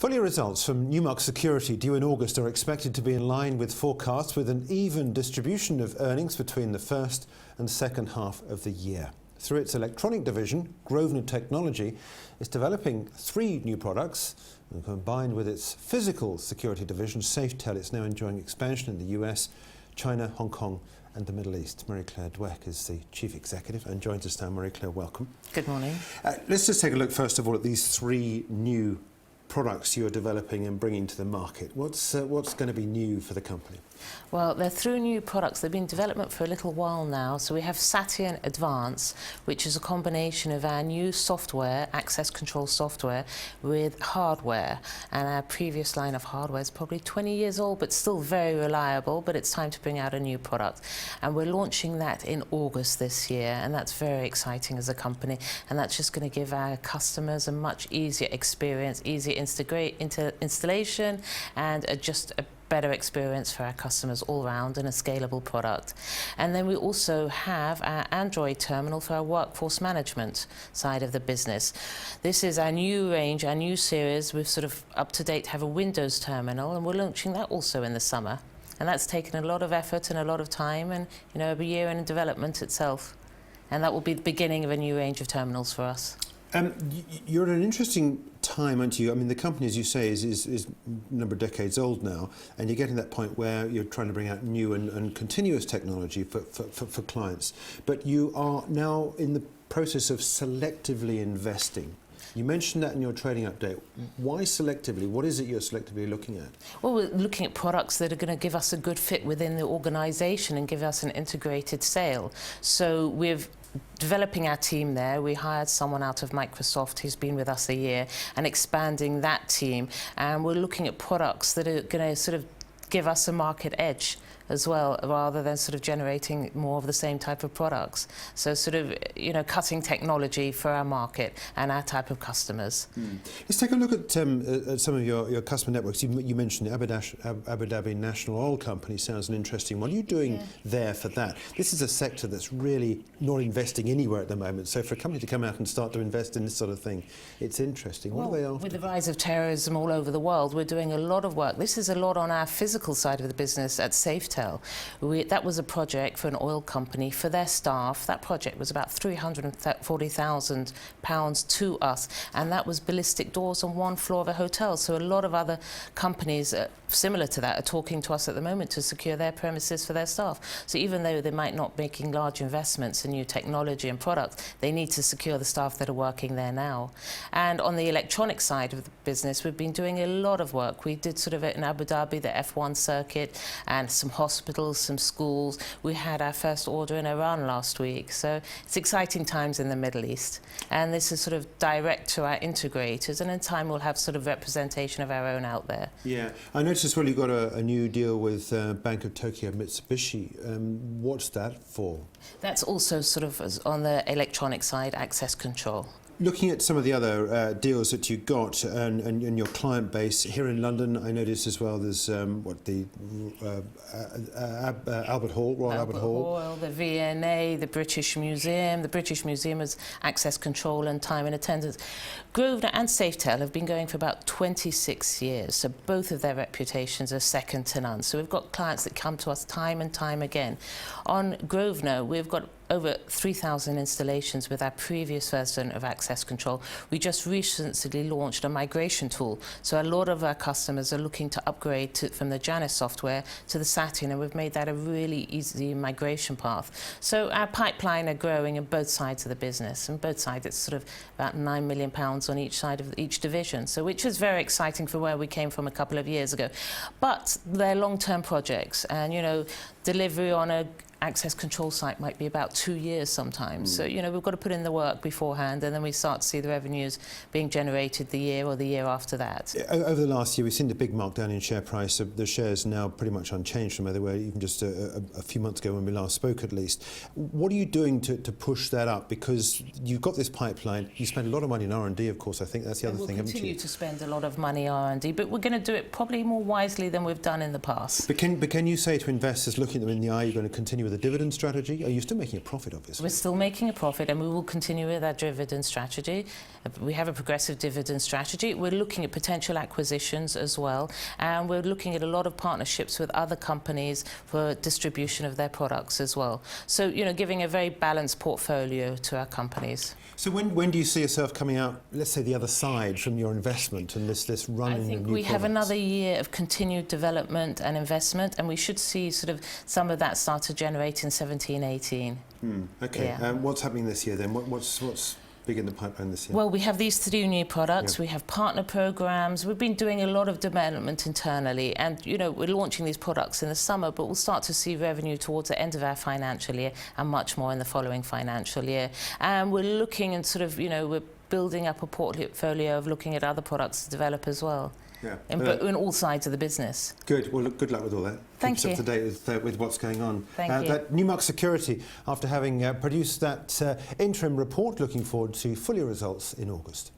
Full-year results from Newmark Security due in August are expected to be in line with forecasts, with an even distribution of earnings between the first and second half of the year. Through its electronic division, Grosvenor Technology is developing 3 new products, and combined with its physical security division, SafeTel, it's now enjoying expansion in the US, China, Hong Kong and the Middle East. Marie-Claire Dwek is the Chief Executive and joins us now. Marie-Claire, welcome. Good morning. Let's just take a look first of all at these 3 new products you're developing and bringing to the market. What's going to be new for the company? Well, they're 3 new products. They've been in development for a little while now. So we have Satien Advance, which is a combination of our new software, access control software, with hardware. And our previous line of hardware is probably 20 years old, but still very reliable. But it's time to bring out a new product. And we're launching that in August this year. And that's very exciting as a company. And that's just going to give our customers a much easier experience, easier installation, and just a better experience for our customers all around, and a scalable product. And then we also have our Android terminal for our workforce management side of the business. This is our new range, our new series. We've sort of up to date have a Windows terminal, and we're launching that also in the summer. And that's taken a lot of effort and a lot of time, and a year in development itself. And that will be the beginning of a new range of terminals for us. You're at an interesting time, aren't you? I mean, the company, as you say, is a number of decades old now, and you're getting to that point where you're trying to bring out new and continuous technology for clients. But you are now in the process of selectively investing. You mentioned that in your trading update. Why selectively? What is it you're selectively looking at? Well, we're looking at products that are going to give us a good fit within the organisation and give us an integrated sale. So we've developing our team there. We hired someone out of Microsoft who's been with us a year, and expanding that team. And we're looking at products that are going to sort of give us a market edge as well, rather than sort of generating more of the same type of products. So sort of, cutting technology for our market and our type of customers. Let's take a look at some of your customer networks. You mentioned the Abu Dhabi National Oil Company. Sounds an interesting one. What are you doing there for that? This is a sector that's really not investing anywhere at the moment. So for a company to come out and start to invest in this sort of thing, it's interesting. What are they after? With the rise of terrorism all over the world, we're doing a lot of work. This is a lot on our physical side of the business at SafeTel. That was a project for an oil company for their staff. That project was about £340,000 to us, and that was ballistic doors on one floor of a hotel. So a lot of other companies similar to that are talking to us at the moment to secure their premises for their staff. So even though they might not be making large investments in new technology and products, they need to secure the staff that are working there now. And on the electronic side of the business, we've been doing a lot of work. We did sort of it in Abu Dhabi, the F1 circuit, and some hospitals, some schools. We had our first order in Iran last week. So it's exciting times in the Middle East. And this is sort of direct to our integrators, and in time we'll have sort of representation of our own out there. Yeah, I noticed as well you've got a new deal with Bank of Tokyo Mitsubishi. What's that for? That's also sort of on the electronic side, access control. Looking at some of the other deals that you got and your client base here in London, I noticed as well there's the Albert Hall, Royal Albert Hall, the V&A, the British Museum. The British Museum has access control and time and attendance. Grosvenor and SafeTel have been going for about 26 years, so both of their reputations are second to none. So we've got clients that come to us time and time again. On Grosvenor, we've got over 3,000 installations with our previous version of access control. We just recently launched a migration tool. So a lot of our customers are looking to upgrade from the Janus software to the Satien, and we've made that a really easy migration path. So our pipeline are growing in both sides of the business. And both sides, it's sort of about £9 million on each side of each division. So which is very exciting for where we came from a couple of years ago. But they're long-term projects, and delivery on a access control site might be about 2 years sometimes. So, we've got to put in the work beforehand, and then we start to see the revenues being generated the year or the year after that. Over the last year, we've seen the big markdown in share price. The shares now pretty much unchanged from where they were even just a few months ago when we last spoke, at least. What are you doing to push that up? Because you've got this pipeline. You spend a lot of money in R&D, of course. I think that's the other thing, haven't you? We'll continue to spend a lot of money R&D, but we're going to do it probably more wisely than we've done in the past. But can you say to investors looking looking them in the eye, you're going to continue with a dividend strategy. Are you still making a profit, obviously? We're still making a profit, and we will continue with our dividend strategy. We have a progressive dividend strategy. We're looking at potential acquisitions as well, and we're looking at a lot of partnerships with other companies for distribution of their products as well. So, you know, giving a very balanced portfolio to our companies. So when do you see yourself coming out, let's say, the other side from your investment and this run in of new products? I think we have another year of continued development and investment, and we should see sort of some of that start to generate in 17, 18. Okay. Yeah. What's happening this year then? What's big in the pipeline this year? Well, we have these 3 new products. We have partner programs. We've been doing a lot of development internally, and you know, we're launching these products in the summer, but we'll start to see revenue towards the end of our financial year and much more in the following financial year. And we're looking and sort of, you know, we're building up a portfolio of looking at other products to develop as well. Yeah. In all sides of the business. Good. Well, look, good luck with all that. Thank Keep us you. up to date with what's going on. Thank you. That Newmark Security, after having produced that interim report, looking forward to full year results in August.